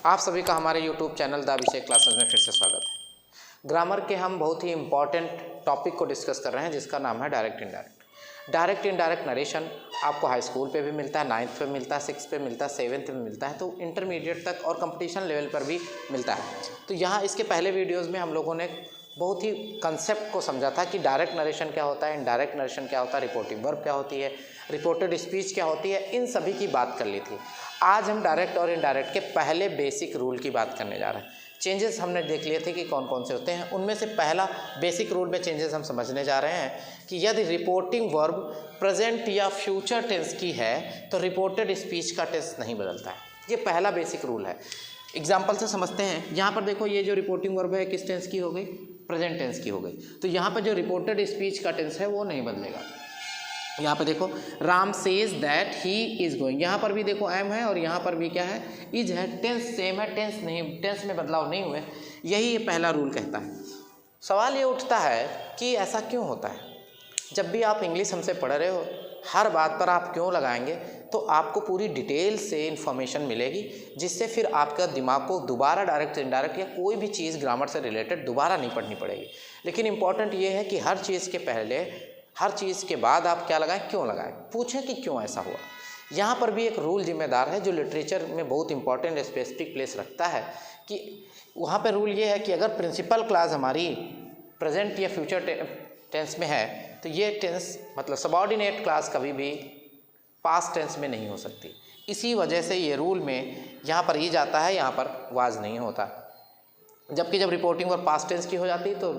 आप सभी का हमारे YouTube channel the Abhishek classes में फिर से स्वागत है। ग्रामर के हम बहुत ही इंपॉर्टेंट टॉपिक को डिस्कस कर रहे हैं जिसका नाम है direct indirect. Direct indirect narration आपको हाई स्कूल पे भी मिलता है, 9th पे मिलता है, 6th पे मिलता है, 7th में मिलता है, तो इंटरमीडिएट तक और कंपटीशन लेवल पर भी मिलता है। तो यहाँ इसके पहले वीडियोज़ में हम लोगों ने बहुत ही कंसेप्ट को समझा था कि डायरेक्ट नरेशन क्या होता है, इनडायरेक्ट नरेशन क्या होता है, रिपोर्टिंग वर्ब क्या होती है, रिपोर्टेड स्पीच क्या होती है, इन सभी की बात कर ली थी। आज हम डायरेक्ट और इनडायरेक्ट के पहले बेसिक रूल की बात करने जा रहे हैं। चेंजेस हमने देख लिए थे कि कौन कौन से होते हैं, उनमें से पहला बेसिक रूल में चेंजेस हम समझने जा रहे हैं कि यदि रिपोर्टिंग वर्ब प्रेजेंट या फ्यूचर टेंस की है तो रिपोर्टेड स्पीच का टेंस नहीं बदलता है। ये पहला बेसिक रूल है। एग्जाम्पल से समझते हैं। यहाँ पर देखो, ये जो रिपोर्टिंग वर्ब है किस टेंस की हो गई, प्रेजेंट टेंस की हो गई। तो यहाँ पर जो रिपोर्टेड स्पीच का टेंस है वो नहीं बदलेगा। यहाँ पे देखो, Ram says that he is going, यहाँ पर भी देखो एम है और यहाँ पर भी क्या है, इज है। टेंस सेम है, टेंस नहीं, टेंस में बदलाव नहीं हुए। यही ये पहला रूल कहता है। सवाल ये उठता है कि ऐसा क्यों होता है। जब भी आप इंग्लिश हमसे पढ़ रहे हो, हर बात पर आप क्यों लगाएंगे तो आपको पूरी डिटेल से इन्फॉर्मेशन मिलेगी, जिससे फिर आपका दिमाग को दोबारा डायरेक्ट इनडायरेक्ट या कोई भी चीज़ ग्रामर से रिलेटेड दोबारा नहीं पढ़नी पड़ेगी। लेकिन इंपॉर्टेंट ये है कि हर चीज़ के पहले, हर चीज़ के बाद आप क्या लगाएं, क्यों लगाएं, पूछें कि क्यों ऐसा हुआ। यहाँ पर भी एक रूल जिम्मेदार है जो लिटरेचर में बहुत इंपॉर्टेंट स्पेसिफिक प्लेस रखता है कि वहाँ पर रूल ये है कि अगर प्रिंसिपल क्लास हमारी प्रेजेंट या फ्यूचर टेंस में है तो ये टेंस मतलब सबऑर्डिनेट क्लास कभी भी पास्ट टेंस में नहीं हो सकती। इसी वजह से ये रूल में यहाँ पर ई जाता है, यहाँ पर वाज नहीं होता। जबकि जब रिपोर्टिंग और पास्ट टेंस की हो जाती है तो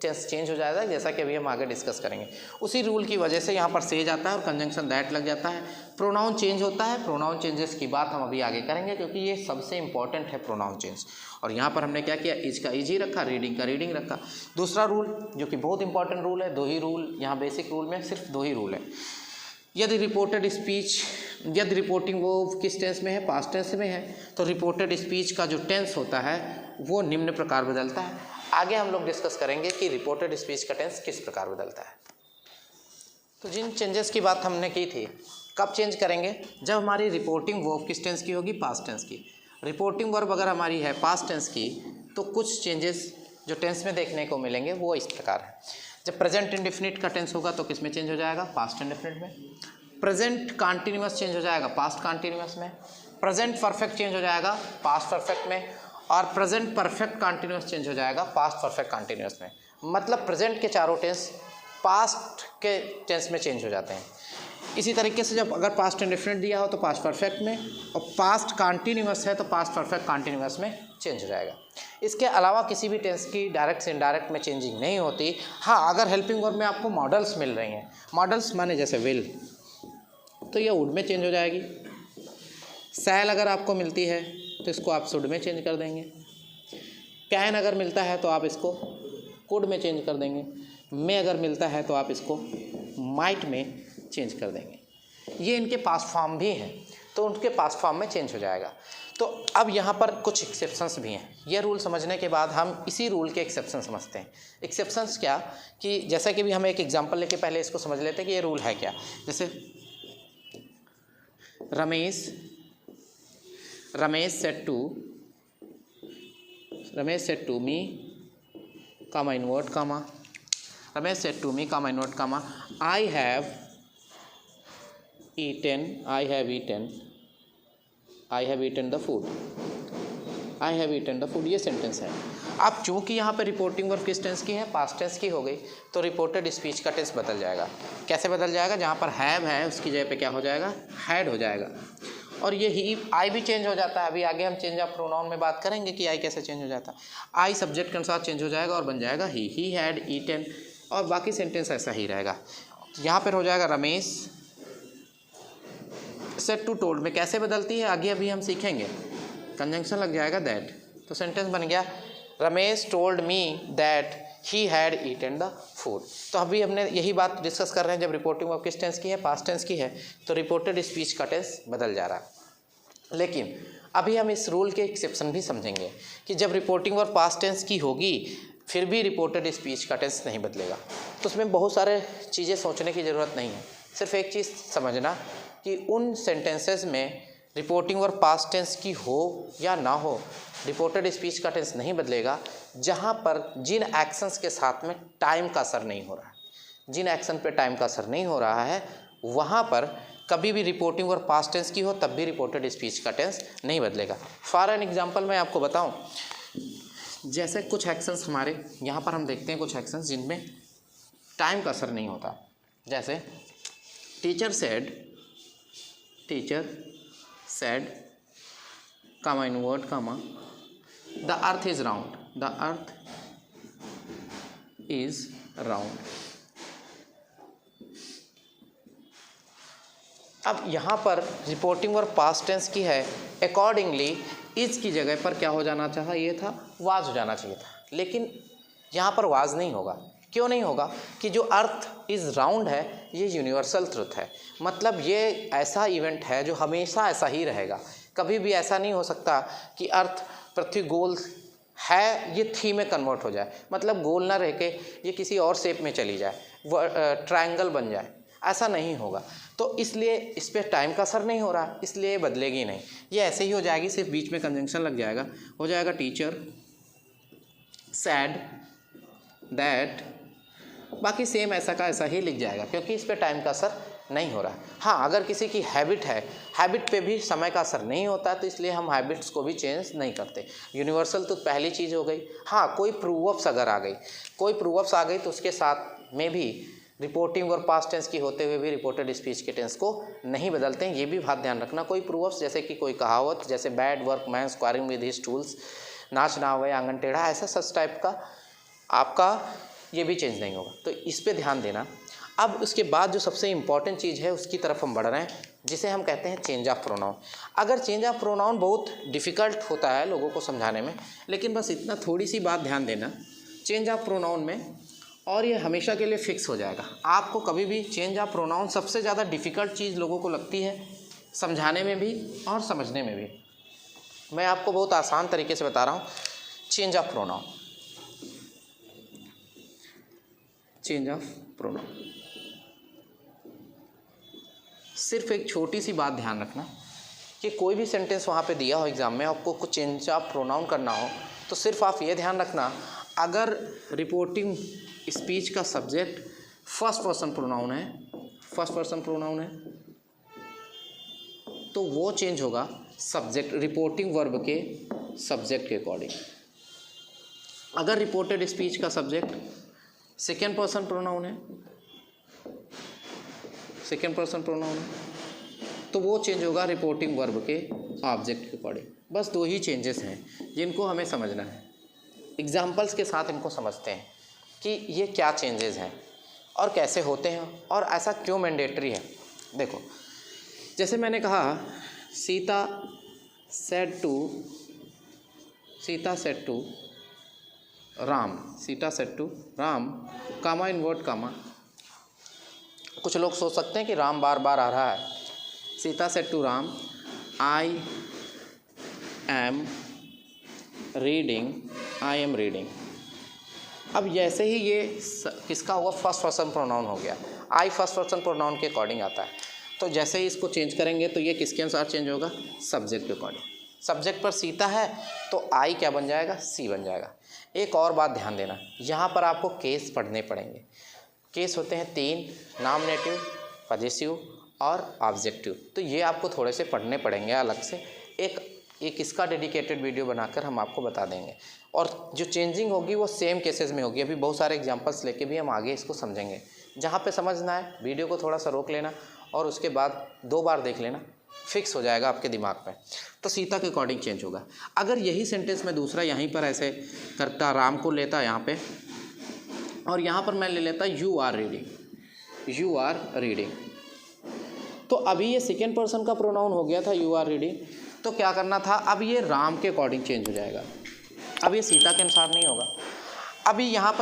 टेंस चेंज हो जाएगा, जैसा कि अभी हम आगे डिस्कस करेंगे। उसी रूल की वजह से यहाँ पर से जाता है और कंजंक्शन दैट लग जाता है। प्रोनाउन चेंज होता है। प्रोनाउन चेंजेस की बात हम अभी आगे करेंगे क्योंकि ये सबसे इंपॉर्टेंट है प्रोनाउन चेंज। और यहाँ पर हमने क्या किया, इज का इज ही रखा, रीडिंग का रीडिंग रखा। दूसरा रूल जो कि बहुत इंपॉर्टेंट रूल है, 2 ही रूल यहाँ बेसिक रूल में सिर्फ 2 ही रूल है। यदि रिपोर्टेड स्पीच, यदि रिपोर्टिंग वो किस टेंस में है, पास्ट टेंस में है, तो रिपोर्टेड स्पीच का जो टेंस होता है वो निम्न प्रकार बदलता है। आगे हम लोग डिस्कस करेंगे कि रिपोर्टेड स्पीच का टेंस किस प्रकार बदलता है। तो जिन चेंजेस की बात हमने की थी, कब चेंज करेंगे, जब हमारी रिपोर्टिंग वर्ब किस टेंस की होगी, पास्ट टेंस की। रिपोर्टिंग वर्ब अगर हमारी है पास्ट टेंस की तो कुछ चेंजेस जो टेंस में देखने को मिलेंगे वो इस प्रकार है। जब प्रेजेंट इंडेफिनिट का टेंस होगा तो किस में चेंज हो जाएगा, पास्ट इंडेफिनिट में। प्रेजेंट कॉन्टिन्यूअस चेंज हो जाएगा पास्ट कॉन्टिन्यूअस में। प्रेजेंट परफेक्ट चेंज हो जाएगा पास्ट परफेक्ट में। और प्रेजेंट परफेक्ट कॉन्टिन्यूअस चेंज हो जाएगा पास्ट परफेक्ट कॉन्टिन्यूअस में। मतलब प्रेजेंट के चारों टेंस पास्ट के टेंस में चेंज हो जाते हैं। इसी तरीके से जब अगर पास्ट इंडेफिनिट दिया हो तो पास्ट परफेक्ट में, और पास्ट कॉन्टिन्यूअस है तो पास्ट परफेक्ट कॉन्टिन्यूअस में चेंज हो जाएगा। इसके अलावा किसी भी टेंस की डायरेक्ट से इनडायरेक्ट में चेंजिंग नहीं होती। हाँ, अगर हेल्पिंग वर्ब में आपको मॉडल्स मिल रही हैं, मॉडल्स माने जैसे विल, तो ये वुड में चेंज हो जाएगी। सैल अगर आपको मिलती है तो इसको आप शुड में चेंज कर देंगे। कैन अगर मिलता है तो आप इसको कुड में चेंज कर देंगे। में अगर मिलता है तो आप इसको माइट में चेंज कर देंगे। ये इनके पास्ट फॉर्म भी हैं तो उनके पास्ट फॉर्म में चेंज हो जाएगा। तो अब यहाँ पर कुछ एक्सेप्शंस भी हैं। ये रूल समझने के बाद हम इसी रूल के एक्सेप्शन समझते हैं। एक्सेप्शंस क्या, कि जैसा कि भी हम एक एग्जांपल लेके पहले इसको समझ लेते हैं कि ये रूल है क्या। जैसे Ramesh said to me, comma invert comma, Ramesh said to me, comma invert comma, I have eaten the food, ये सेंटेंस है। अब चूंकि यहाँ पे रिपोर्टिंग वर्ब किस टेंस की है, पास्ट टेंस की हो गई, तो रिपोर्टेड स्पीच का टेंस बदल जाएगा। कैसे बदल जाएगा, जहाँ पर हैव है उसकी जगह पे क्या हो जाएगा, हैड हो जाएगा। और ये ही आई भी चेंज हो जाता है। अभी आगे हम चेंज ऑफ प्रोनाउन में बात करेंगे कि आई कैसे चेंज हो जाता है। आई सब्जेक्ट के अनुसार चेंज हो जाएगा और बन जाएगा ही हैड ईटन, और बाकी सेंटेंस ऐसा ही रहेगा। यहाँ पर हो जाएगा रमेश सेड टू टोल्ड में कैसे बदलती है आगे अभी हम सीखेंगे। कंजंक्शन लग जाएगा दैट, तो सेंटेंस बन गया Ramesh told me that he had eaten the food. तो अभी हमने यही बात डिस्कस कर रहे हैं, जब रिपोर्टिंग वर्ब किस टेंस की है, पास्ट टेंस की है, तो रिपोर्टेड स्पीच का टेंस बदल जा रहा है। लेकिन अभी हम इस रूल के एक्सेप्शन भी समझेंगे कि जब रिपोर्टिंग वर्ब पास्ट टेंस की होगी फिर भी रिपोर्टेड स्पीच का टेंस नहीं बदलेगा। तो उसमें बहुत सारे चीज़ें सोचने की ज़रूरत नहीं है। सिर्फ एक चीज़ समझना कि उन सेंटेंसेस में रिपोर्टिंग वर्ब पास्ट टेंस की हो या ना हो, रिपोर्टेड स्पीच का टेंस नहीं बदलेगा जहाँ पर जिन एक्शंस के साथ में टाइम का असर नहीं हो रहा है, जिन एक्शन पे टाइम का असर नहीं हो रहा है वहाँ पर कभी भी रिपोर्टिंग वर्ब पास्ट टेंस की हो तब भी रिपोर्टेड स्पीच का टेंस नहीं बदलेगा। फॉर एन एग्जांपल मैं आपको बताऊं, जैसे कुछ एक्शंस हमारे यहाँ पर हम देखते हैं कुछ एक्शंस जिनमें टाइम का असर नहीं होता। जैसे teacher said comma invert comma the earth is round, the earth is round. अब यहाँ पर रिपोर्टिंग वर्ब पास्ट टेंस की है, अकॉर्डिंगली इज की जगह पर क्या हो जाना चाहिए था, वाज हो जाना चाहिए था, लेकिन यहाँ पर वाज नहीं होगा। क्यों नहीं होगा कि जो अर्थ इज़ राउंड है ये यूनिवर्सल ट्रुथ है, मतलब ये ऐसा इवेंट है जो हमेशा ऐसा ही रहेगा। कभी भी ऐसा नहीं हो सकता कि अर्थ पृथ्वी गोल है ये थी में कन्वर्ट हो जाए, मतलब गोल ना रह के ये किसी और शेप में चली जाए, ट्रायंगल बन जाए, ऐसा नहीं होगा। तो इसलिए इस पर टाइम का असर नहीं हो रहा, इसलिए बदलेगी नहीं, ये ऐसे ही हो जाएगी, सिर्फ बीच में कंजंक्शन लग जाएगा, हो जाएगा टीचर सैड दैट, बाकी सेम ऐसा का ऐसा ही लिख जाएगा क्योंकि इस पर टाइम का असर नहीं हो रहा। हाँ, अगर किसी की हैबिट है, हैबिट पे भी समय का असर नहीं होता, तो इसलिए हम हैबिट्स को भी चेंज नहीं करते। यूनिवर्सल तो पहली चीज़ हो गई। हाँ, कोई प्रूव्स अगर आ गई, कोई प्रूव्स आ गई तो उसके साथ में भी रिपोर्टिंग और पास्ट टेंस की होते हुए भी रिपोर्टेड स्पीच के टेंस को नहीं बदलते हैं, ये भी बात ध्यान रखना। कोई प्रूव्स जैसे कि कोई कहावत, जैसे bad work man squaring with his tools, नाच ना हुए आंगन टेढ़ा, ऐसा सच टाइप का आपका ये भी चेंज नहीं होगा, तो इस पे ध्यान देना। अब उसके बाद जो सबसे इम्पॉर्टेंट चीज़ है उसकी तरफ हम बढ़ रहे हैं, जिसे हम कहते हैं चेंज ऑफ प्रोनाउन। अगर चेंज ऑफ प्रोनाउन बहुत डिफ़िकल्ट होता है लोगों को समझाने में, लेकिन बस इतना थोड़ी सी बात ध्यान देना चेंज ऑफ प्रोनाउन में, और ये हमेशा के लिए फिक्स हो जाएगा। आपको कभी भी चेंज ऑफ प्रोनाउन सबसे ज़्यादा डिफ़िकल्ट चीज़ लोगों को लगती है समझाने में भी और समझने में भी। मैं आपको बहुत आसान तरीके से बता रहा हूँ। Change of pronoun, change of pronoun, सिर्फ एक छोटी सी बात ध्यान रखना कि कोई भी सेंटेंस वहाँ पे दिया हो एग्ज़ाम में, आपको कुछ चेंज ऑफ प्रोनाउन करना हो तो सिर्फ आप ये ध्यान रखना, अगर रिपोर्टिंग स्पीच का सब्जेक्ट फर्स्ट पर्सन प्रोनाउन है, फर्स्ट पर्सन प्रोनाउन है, तो वो चेंज होगा सब्जेक्ट, रिपोर्टिंग वर्ब के सब्जेक्ट के अकॉर्डिंग। अगर रिपोर्टेड स्पीच का सब्जेक्ट सेकेंड पर्सन प्रोनाउन है, सेकेंड पर्सन प्रोनाउन है, तो वो चेंज होगा रिपोर्टिंग वर्ब के ऑब्जेक्ट के अकॉर्डिंग। बस दो ही चेंजेस हैं जिनको हमें समझना है। एग्जाम्पल्स के साथ इनको समझते हैं कि ये क्या चेंजेस हैं और कैसे होते हैं और ऐसा क्यों मैंडेटरी है। देखो, जैसे मैंने कहा Sita said to Ram, Sita said to Ram, comma invert comma. कुछ लोग सोच सकते हैं कि राम बार बार आ रहा है। Sita said to Ram, I am reading. अब जैसे ही ये किसका हुआ, फर्स्ट पर्सन प्रोनाउन हो गया। आई फर्स्ट पर्सन प्रोनाउन के अकॉर्डिंग आता है, तो जैसे ही इसको चेंज करेंगे तो ये किसके अनुसार चेंज होगा, सब्जेक्ट के अकॉर्डिंग। सब्जेक्ट पर सीता है तो आई क्या बन जाएगा, सी बन जाएगा। एक और बात ध्यान देना, यहाँ पर आपको केस पढ़ने पड़ेंगे। केस होते हैं 3, नॉमिनेटिव, पजेसिव और ऑब्जेक्टिव, तो ये आपको थोड़े से पढ़ने पड़ेंगे अलग से। एक इसका डेडिकेटेड वीडियो बनाकर हम आपको बता देंगे, और जो चेंजिंग होगी वो सेम केसेस में होगी। अभी बहुत सारे एग्जांपल्स लेके भी हम आगे इसको समझेंगे। जहाँ पे समझना है वीडियो को थोड़ा सा रोक लेना और उसके बाद 2 बार देख लेना, फिक्स हो जाएगा आपके दिमाग में। तो सीता के अकॉर्डिंग चेंज होगा। अगर यही सेंटेंस में दूसरा यहीं पर ऐसे करता, राम को लेता यहाँ पे, और यहाँ पर मैं ले लेता यू आर रीडिंग, तो अभी ये सेकेंड पर्सन का प्रोनाउन हो गया था यू आर रीडिंग, तो क्या करना था, अब ये राम के अकॉर्डिंग चेंज हो जाएगा, अब ये सीता के अनुसार नहीं होगा। अभी यहाँ पर